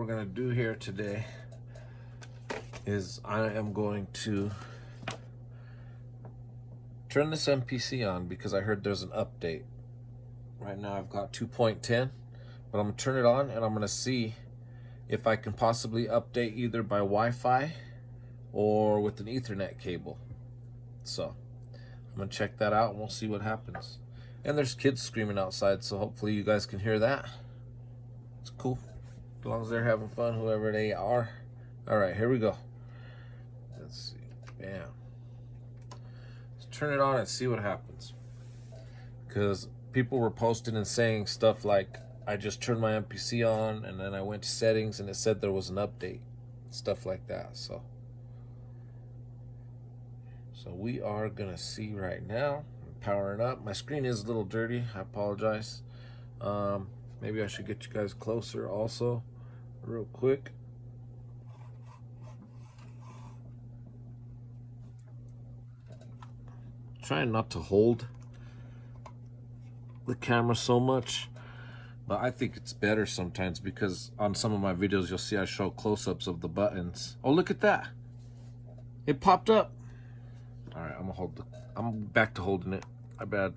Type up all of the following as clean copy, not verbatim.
we're gonna do here today is I am going to turn this MPC on because I heard there's an update. Right now I've got 2.10, but I'm gonna turn it on and I'm gonna see if I can possibly update either by Wi-Fi or with an Ethernet cable. So I'm gonna check that out and we'll see what happens. And there's kids screaming outside, so hopefully you guys can hear that. It's cool. As long as they're having fun, whoever they are. All right, here we go. Let's see. Bam. Let's turn it on and see what happens. Because people were posting and saying stuff like, I just turned my MPC on and then I went to settings and it said there was an update. Stuff like that. So we are going to see right now. I'm powering up. My screen is a little dirty. I apologize. Maybe I should get you guys closer also real quick. Trying not to hold the camera so much, but I think it's better sometimes because on some of my videos you'll see I show close-ups of the buttons. Oh, look at that. It popped up. All right, I'm back to holding it. My bad.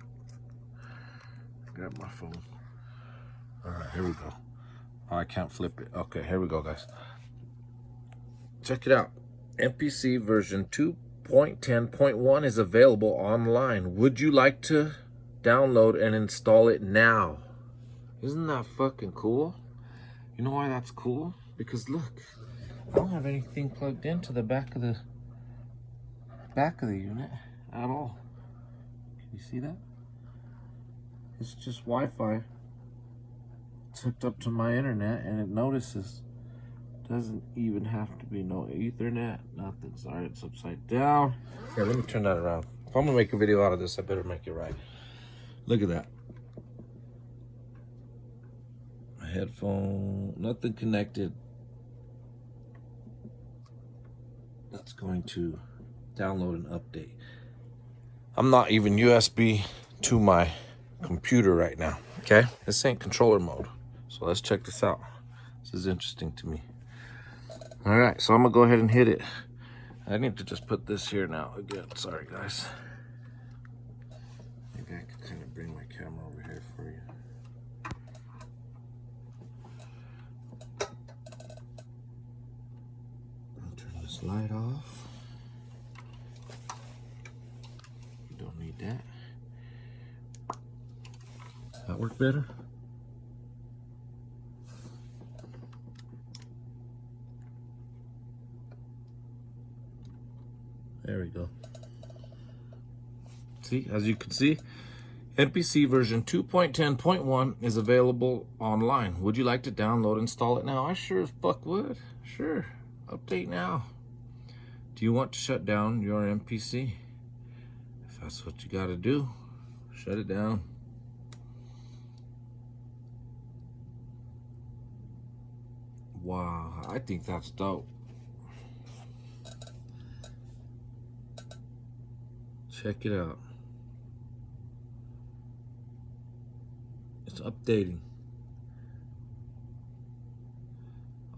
Grab my phone. All right, here we go. Oh, I can't flip it. Okay, here we go, guys. Check it out. MPC version 2.10.1 is available online. Would you like to download and install it now? Isn't that fucking cool? You know why that's cool? Because look, I don't have anything plugged into the back of the unit at all. Can you see that? It's just Wi-Fi. It's hooked up to my internet and it notices. Doesn't even have to be no Ethernet, nothing. Sorry, it's upside down. Here, let me turn that around. If I'm gonna make a video out of this, I better make it right. Look at that. My headphone, nothing connected. That's going to download an update. I'm not even USB to my computer right now, okay? This ain't controller mode. So let's check this out. This is interesting to me. All right, so I'm gonna go ahead and hit it. I need to just put this here now again. Sorry, guys. Maybe I could kind of bring my camera over here for you. I'll turn this light off. You don't need that. That work better? There we go. See, as you can see, MPC version 2.10.1 is available online. Would you like to download and install it now? I sure as fuck would. Sure. Update now. Do you want to shut down your MPC? If that's what you gotta do, shut it down. Wow, I think that's dope. Check it out. It's updating.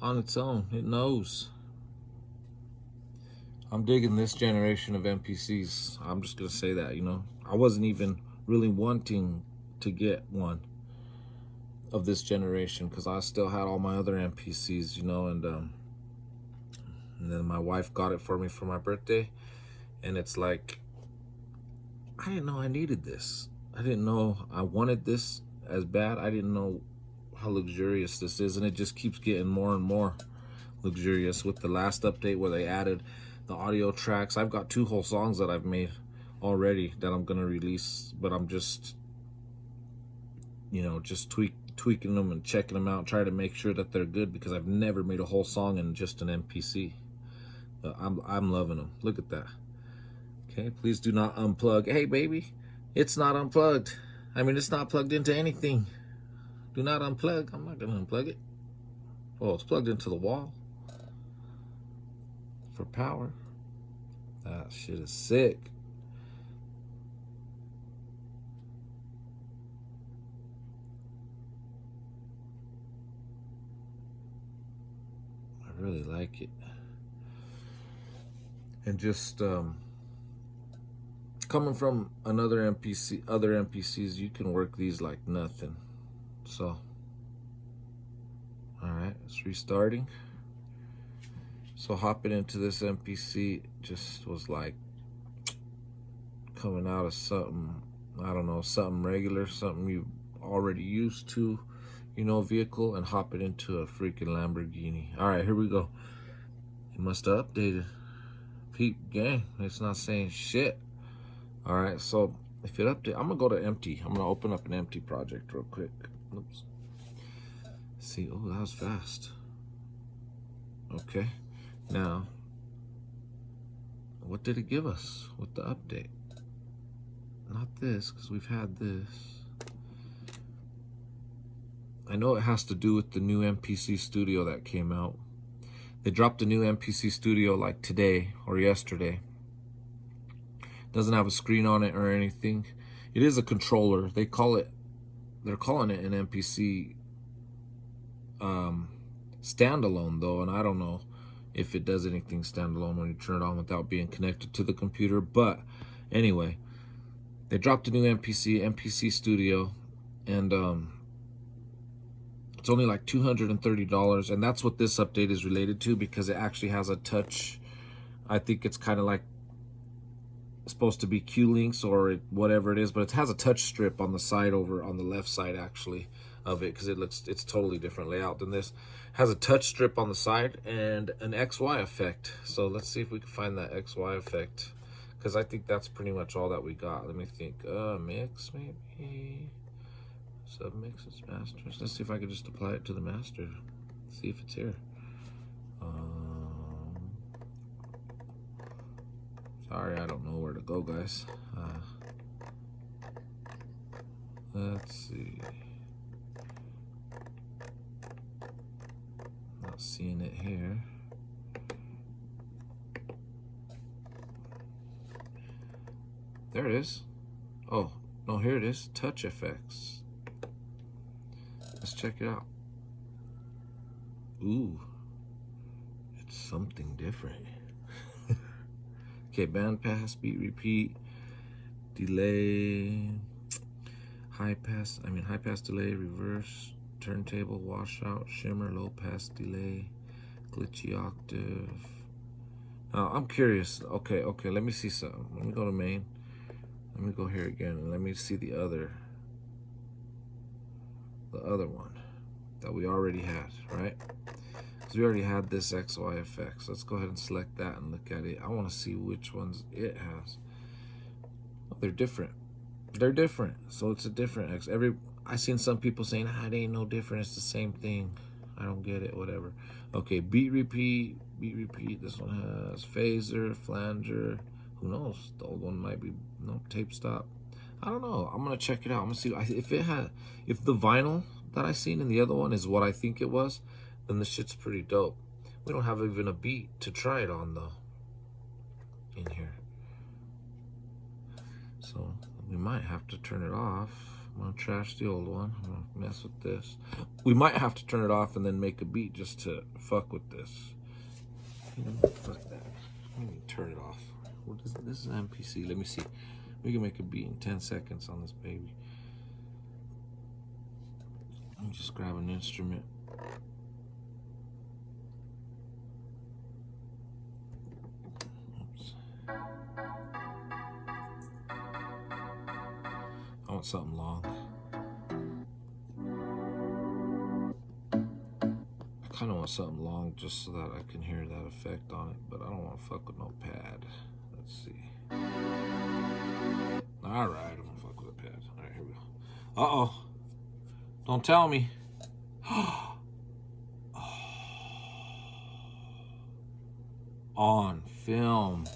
On its own, it knows. I'm digging this generation of MPCs. I'm just gonna say that, you know. I wasn't even really wanting to get one of this generation because I still had all my other MPCs, you know, and then my wife got it for me for my birthday, and it's like, I didn't know I needed this. I didn't know I wanted this as bad. I didn't know how luxurious this is, and it just keeps getting more and more luxurious with the last update where they added the audio tracks. I've got 2 whole songs that I've made already that I'm gonna release, but I'm just, you know, just tweaking them and checking them out, trying to make sure that they're good because I've never made a whole song in just an MPC. But I'm loving them. Look at that. Okay, please do not unplug. Hey, baby, it's not unplugged. I mean, it's not plugged into anything. Do not unplug. I'm not gonna unplug it. Oh, it's plugged into the wall for power. That shit is sick. like it. And just coming from other MPCs, you can work these like nothing. So, all right, it's restarting. So hopping into this MPC just was like coming out of something, I don't know, something regular, something you already used to, you know, vehicle, and hopping into a freaking Lamborghini. All right, here we go. It must have updated. Peep gang, it's not saying shit. All right, so if it update, I'm gonna go to empty. I'm gonna open up an empty project real quick. Oops. See, oh, that was fast. Okay, now, what did it give us with the update? Not this, because we've had this. I know it has to do with the new MPC Studio that came out. They dropped the new MPC Studio like today or yesterday. Doesn't have a screen on it or anything. It is a controller. They're calling it an MPC standalone though, and I don't know if it does anything standalone when you turn it on without being connected to the computer. But anyway, they dropped a new MPC Studio, and it's only like $230, and that's what this update is related to, because it actually has a touch. I think it's kind of like supposed to be Q-Links or whatever it is, but it has a touch strip on the side, over on the left side actually of it, because it's totally different layout than this. It has a touch strip on the side and an XY effect. So let's see if we can find that XY effect, because I think that's pretty much all that we got. Let me think. Mix maybe. Submixes, masters. Let's see if I can just apply it to the master. See if it's here. Sorry, I don't know where to go, guys. Let's see. Not seeing it here. There it is. Oh, no, here it is. Touch effects. Let's check it out. Ooh, it's something different. Okay, band pass, beat repeat, delay, high pass delay, reverse, turntable, washout, shimmer, low pass delay, glitchy octave. Now I'm curious. Okay, let me see something. Let me go to main. Let me go here again and let me see the other one that we already had, right? Because we already had this XY effect. So let's go ahead and select that and look at it. I want to see which ones it has. Oh, they're different. They're different. So it's a different X. I seen some people saying, it ain't no different. It's the same thing. I don't get it. Whatever. Okay, beat repeat. This one has phaser, flanger. Who knows? The old one might be tape stop. I don't know. I'm gonna check it out. I'm gonna see if the vinyl that I seen in the other one is what I think it was, then this shit's pretty dope. We don't have even a beat to try it on though in here, so we might have to turn it off. I'm gonna trash the old one. I'm gonna mess with this. We might have to turn it off and then make a beat just to fuck with this. Fuck that. Let me turn it off. This is MPC. Let me see. We can make a beat in 10 seconds on this baby. Let me just grab an instrument. Oops. I want something long. I kind of want something long just so that I can hear that effect on it, but I don't want to fuck with no pad. Let's see. All right, I'm gonna fuck with a pad. All right, here we go. Uh-oh. Don't tell me. On film.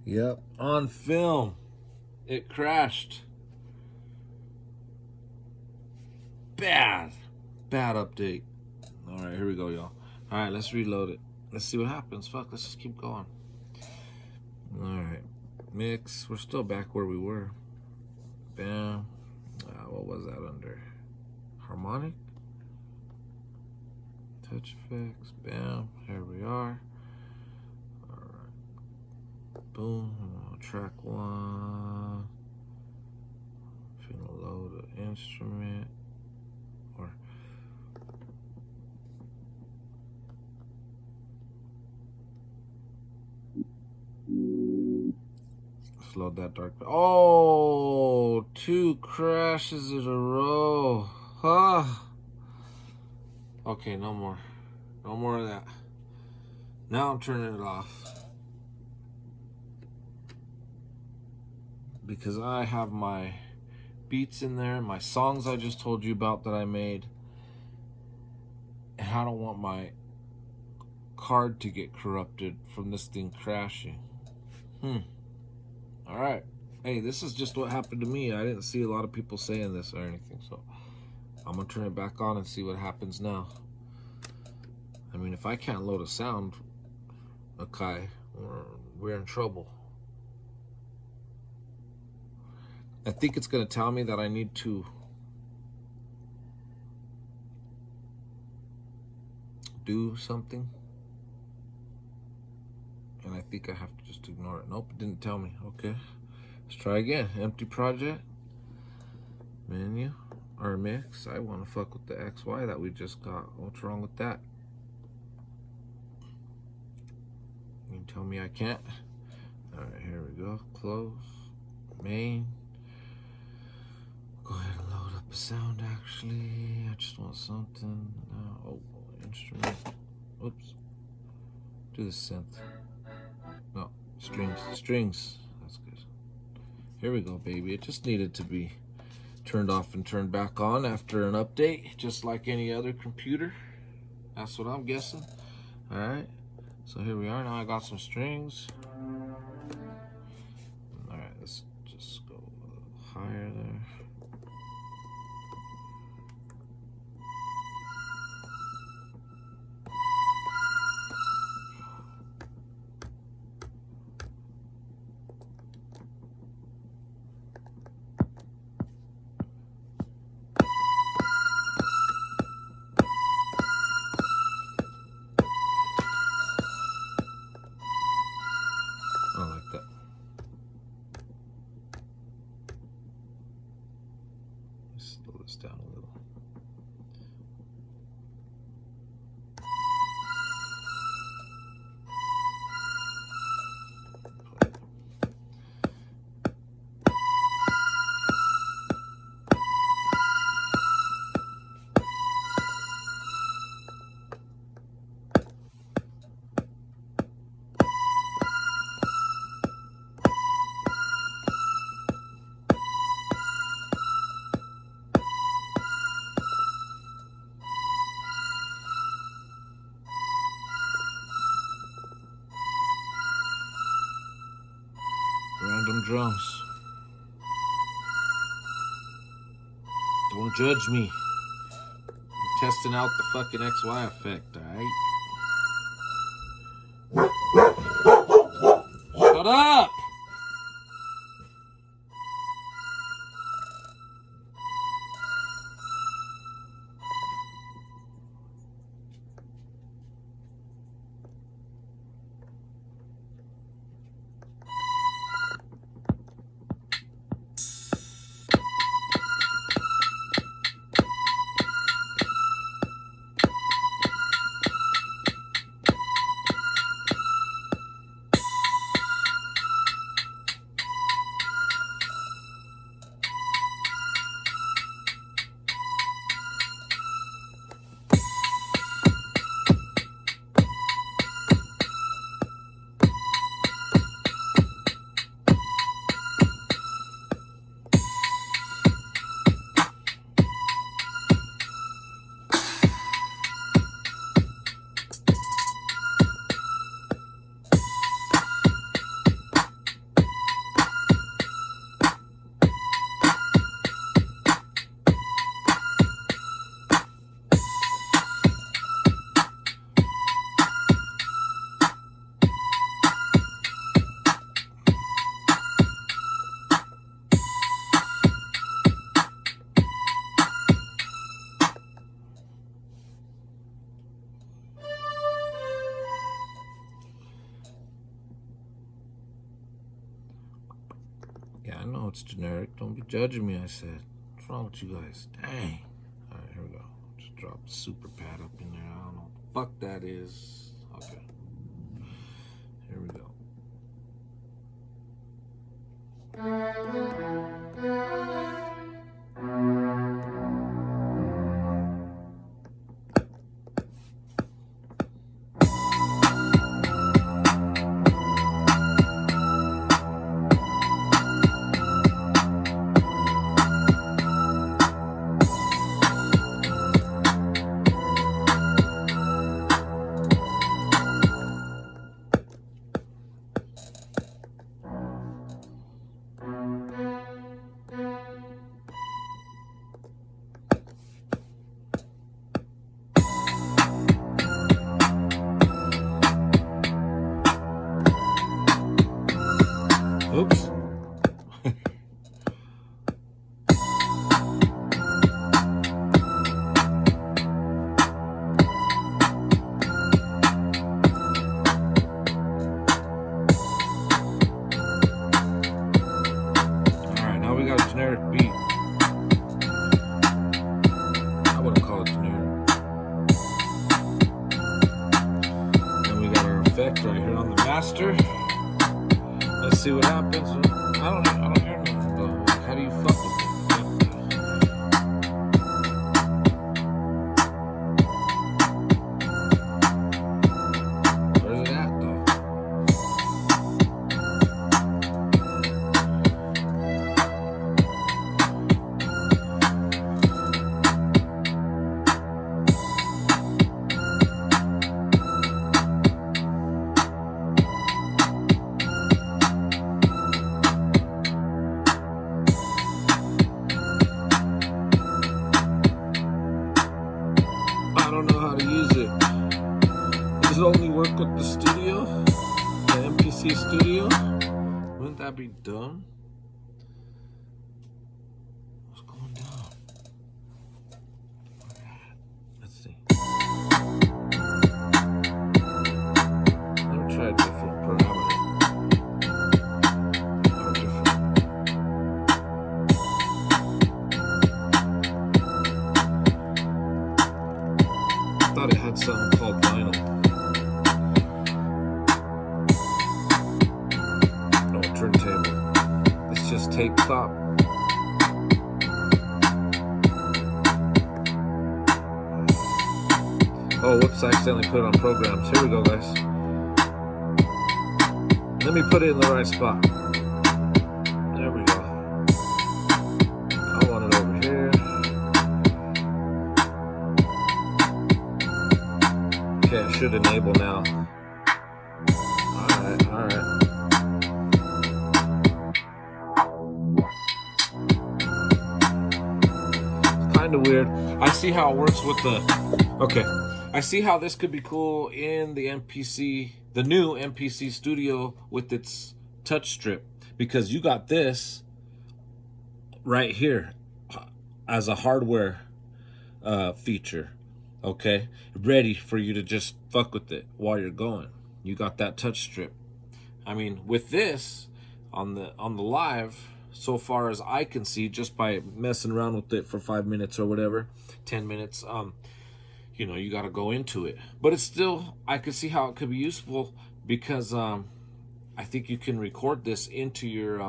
Yep, on film. It crashed. Bad update. All right, here we go, y'all. All right, let's reload it. Let's see what happens. Fuck, let's just keep going. All right, mix. We're still back where we were. Bam. What was that under? Harmonic? touch effects. Bam. Here we are. All right. Boom. Track 1. Finna load an instrument. Or load that dark. Oh, 2 crashes in a row. Okay, no more. No more of that. Now I'm turning it off. Because I have my beats in there, my songs I just told you about that I made. And I don't want my card to get corrupted from this thing crashing. All right. Hey, this is just what happened to me. I didn't see a lot of people saying this or anything, so I'm gonna turn it back on and see what happens now. I mean, if I can't load a sound, okay, we're in trouble. I think it's gonna tell me that I need to do something. And I think I have to just ignore it. Nope, it didn't tell me. Okay, let's try again. Empty project, menu, or mix. I want to fuck with the XY that we just got. What's wrong with that? You tell me I can't. All right, here we go. Close, main. Go ahead and load up a sound. Actually, I just want something. Oh, instrument. Oops. Do the synth. No, strings. That's good. Here we go, baby. It just needed to be turned off and turned back on after an update, just like any other computer. That's what I'm guessing. All right. So here we are. Now I got some strings. All right. Let's just go a little higher there. I like that. Let's slow this down a little. Random drums. Don't judge me. I'm testing out the fucking XY effect, alright? Shut up! I know it's generic. Don't be judging me, I said. What's wrong with you guys? Dang. All right, here we go. Just drop a super pad up in there. I don't know what the fuck that is. Okay. Here we go. Oops. Alright, now we got a generic beat. I wouldn't call it generic. Then we got our effect right here on the master. Let's see what happens. I don't hear nothing though. Like, how do you fuck with it? Where's it at though? I don't know how to use it. Does it only work with the studio? The MPC studio? Wouldn't that be dumb? What's going down? Let's see. Let me try a different parameter. Or different. I thought it had something called vinyl. No, turntable. It's just tape stop. Oh, whoops, I accidentally put it on programs. Here we go, guys. Let me put it in the right spot. There we go. I want it over here. Okay, it should enable now. Alright, alright. It's kind of weird. I see how it works with the... Okay. I see how this could be cool in the MPC, the new MPC Studio with its touch strip. Because you got this right here as a hardware feature. Okay, ready for you to just fuck with it while you're going. You got that touch strip. I mean, with this on the live, so far as I can see, just by messing around with it for 5 minutes or whatever, 10 minutes, you know, you got to go into it. But it's still, I could see how it could be useful because I think you can record this into your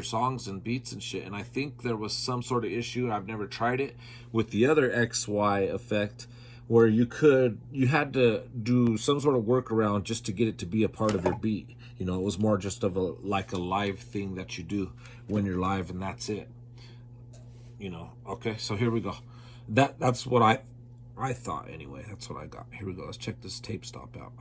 songs and beats and shit. And I think there was some sort of issue, I've never tried it, with the other XY effect where you had to do some sort of workaround just to get it to be a part of your beat. You know, it was more just of like a live thing that you do when you're live, and that's it. You know, okay, so here we go. That's what I thought anyway. That's what I got. Here we go. Let's check this tape stop out.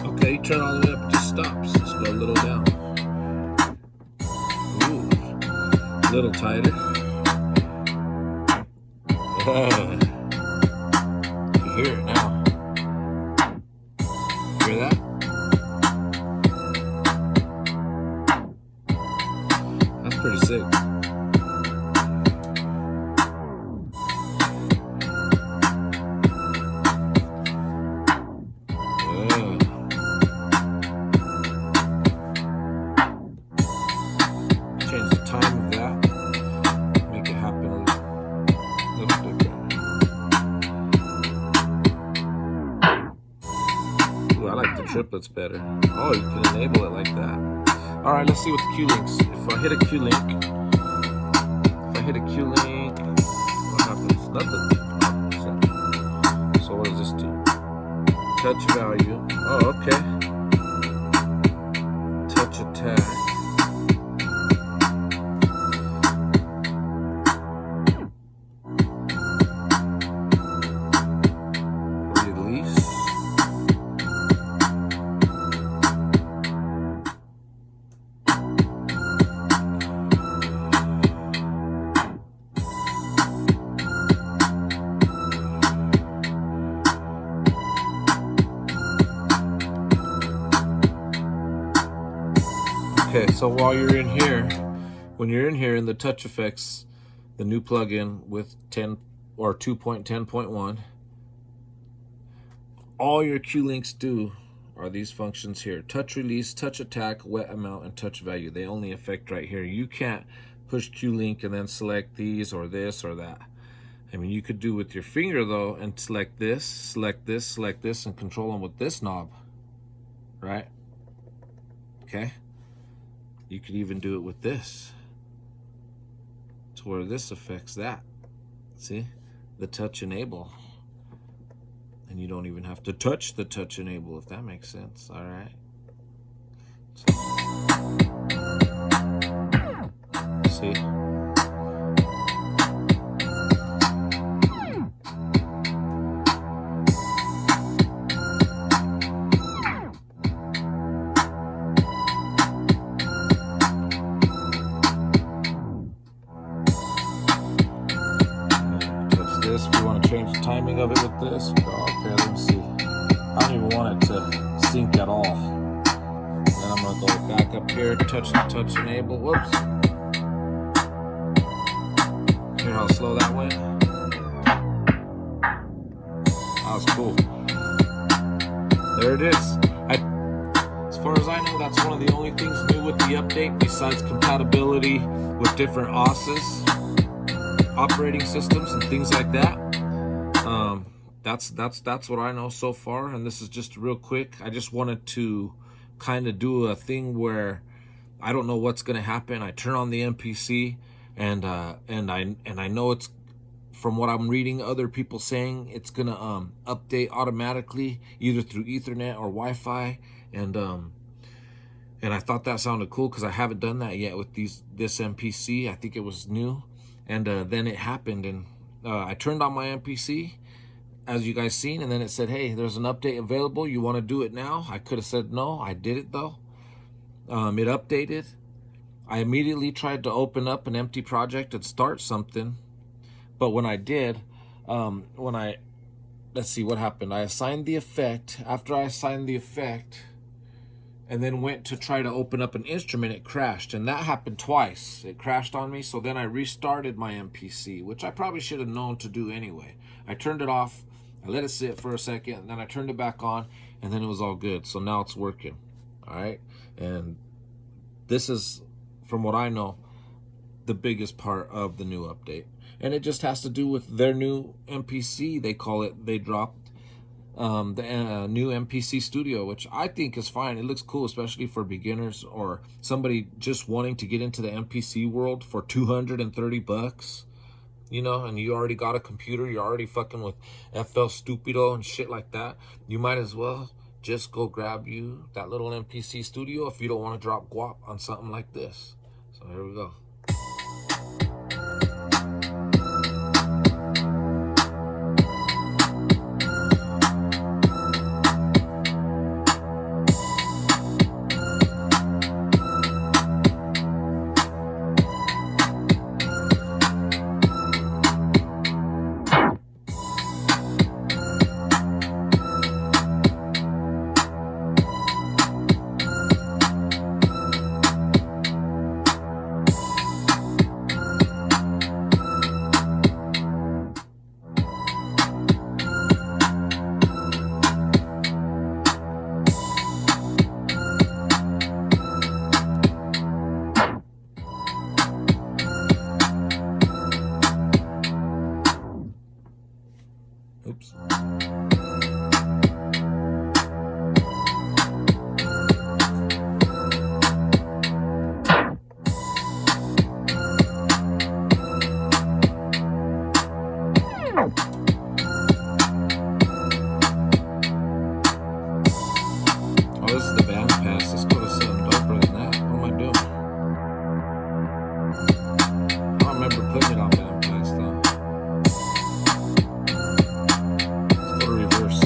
Okay, turn all the way up, it just stops. Let's go a little down. Ooh, a little tighter. You can hear it now. Hear that? That's pretty sick. triplets better. Oh, you can enable it like that. All right, let's see what the Q links. If I hit a Q link, what happens? Nothing. So what does this do? Touch value. Oh, okay. Touch attack. Release. Okay, so while you're in here, when you're in here in the touch effects, the new plugin with 10 or 2.10.1, all your Q links do are these functions here: touch release, touch attack, wet amount, and touch value. They only affect right here. You can't push Q link and then select these or this or that. I mean, you could do with your finger though, and select this, select this, select this, and control them with this knob, right? Okay. You could even do it with this, to where this affects that. See, the touch enable, and you don't even have to touch the touch enable, if that makes sense. All right. See. This, if you want to change the timing of it with this, okay, let me see. I don't even want it to sync at all. Then I'm going to go back up here, touch the touch enable. Whoops. Hear how slow that went? That was cool. There it is. As far as I know, that's one of the only things new with the update, besides compatibility with different OSes, operating systems, and things like that. That's what I know so far, and this is just real quick. I just wanted to kind of do a thing where I don't know what's going to happen. I turn on the MPC, and I know it's, from what I'm reading other people saying, it's going to update automatically either through Ethernet or Wi-Fi, and I thought that sounded cool because I haven't done that yet with this MPC. I think it was new. And then it happened, and I turned on my MPC, as you guys seen, and then it said, hey, there's an update available. You want to do it now? I could have said no. I did it, though. It updated. I immediately tried to open up an empty project and start something. But when I did, let's see what happened. I assigned the effect. After I assigned the effect, and then went to try to open up an instrument, it crashed. And that happened twice. It crashed on me, so then I restarted my MPC, which I probably should have known to do anyway. I turned it off, I let it sit for a second, and then I turned it back on, and then it was all good. So now it's working, all right? And this is, from what I know, the biggest part of the new update. And it just has to do with their new MPC, they call it. They dropped the new MPC Studio, which I think is fine. It looks cool, especially for beginners or somebody just wanting to get into the MPC world for $230, you know, and you already got a computer, you're already fucking with FL Stupido and shit like that. You might as well just go grab you that little MPC Studio if you don't want to drop guap on something like this. So here we go. Oops. Oh, this is the band pass. Let's go to something doper than that. What am I doing? I don't remember putting it on band pass though. Let's go to reverse.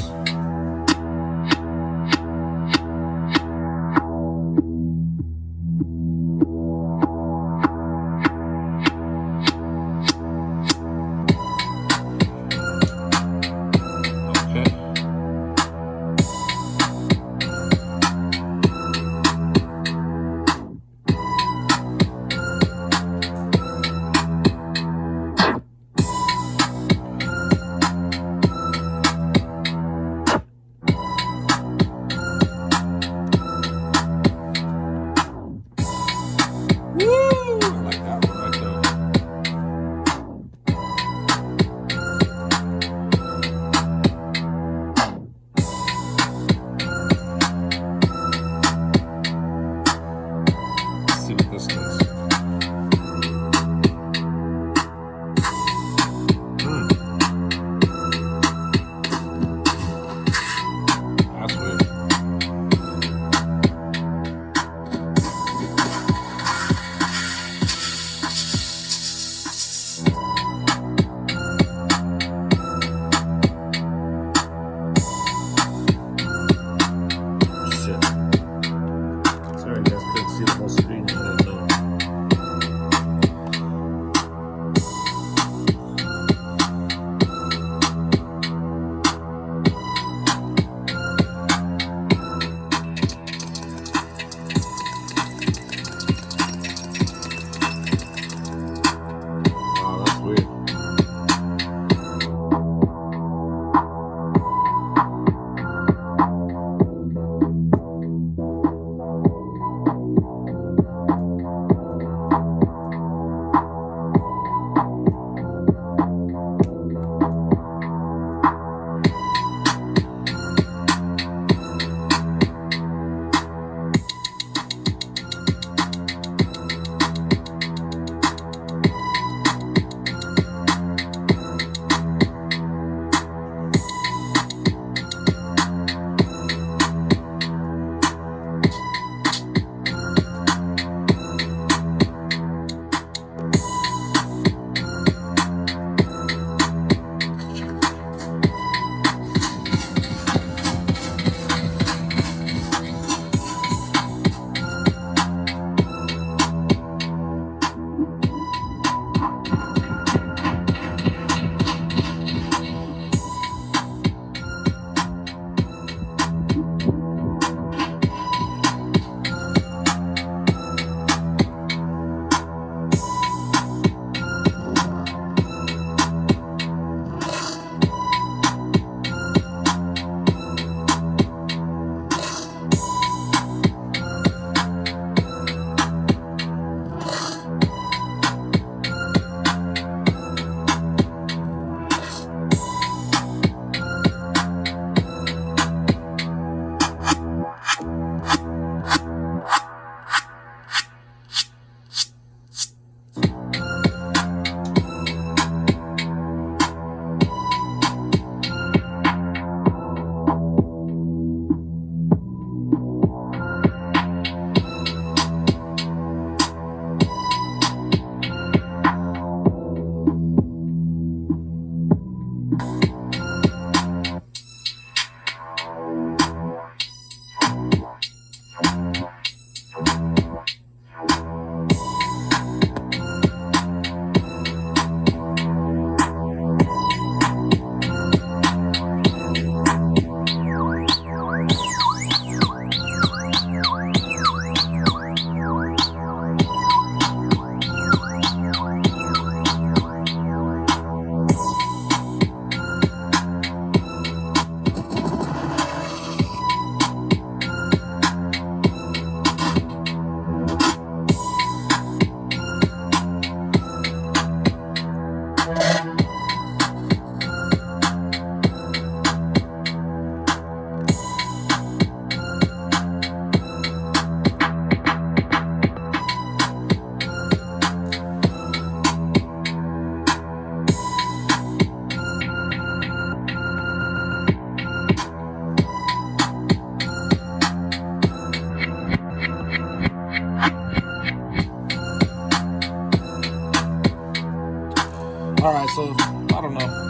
I don't know.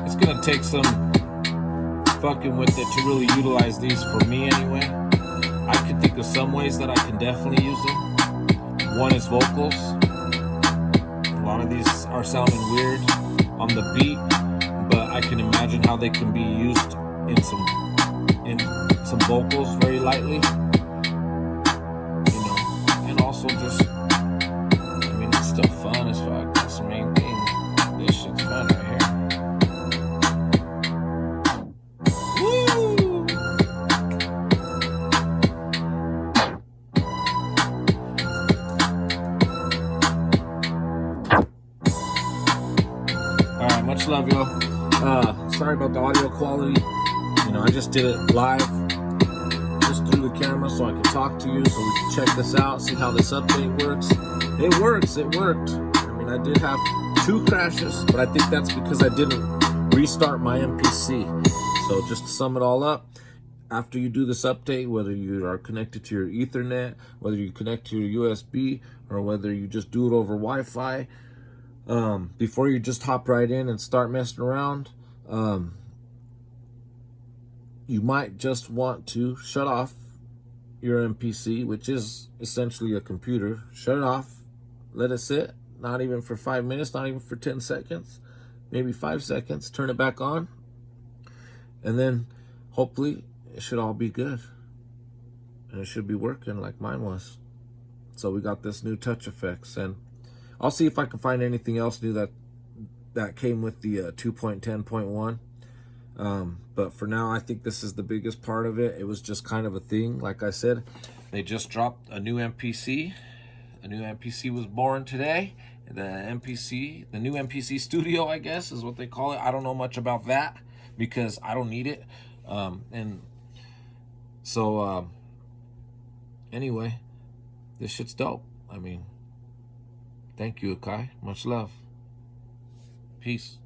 It's gonna take some fucking with it to really utilize these for me anyway. I can think of some ways that I can definitely use them. One is vocals. A lot of these are sounding weird on the beat, but I can imagine how they can be used in some vocals very lightly. You know, and also just, I mean, it's still fun as fuck. That's the main thing. This shit's fun right here. Woo! All right, much love, y'all. Sorry about the audio quality. You know, I just did it live, just through the camera so I could talk to you, so we can check this out, see how this update works. It works, it worked. I mean, I did have 2 crashes, but I think that's because I didn't restart my MPC. So just to sum it all up, after you do this update, whether you are connected to your Ethernet, whether you connect to your USB, or whether you just do it over Wi-Fi, before you just hop right in and start messing around, you might just want to shut off your MPC, which is essentially a computer. Shut it off, let it sit, not even for 5 minutes, not even for 10 seconds, maybe 5 seconds, turn it back on, and then hopefully it should all be good. And it should be working like mine was. So we got this new touch effects, and I'll see if I can find anything else new that came with the 2.10.1. But for now, I think this is the biggest part of it. It was just kind of a thing. Like I said, they just dropped a new MPC. A new MPC was born today. The new MPC Studio, I guess, is what they call it. I don't know much about that because I don't need it. And so, anyway, this shit's dope. I mean, thank you, Akai. Much love. Peace.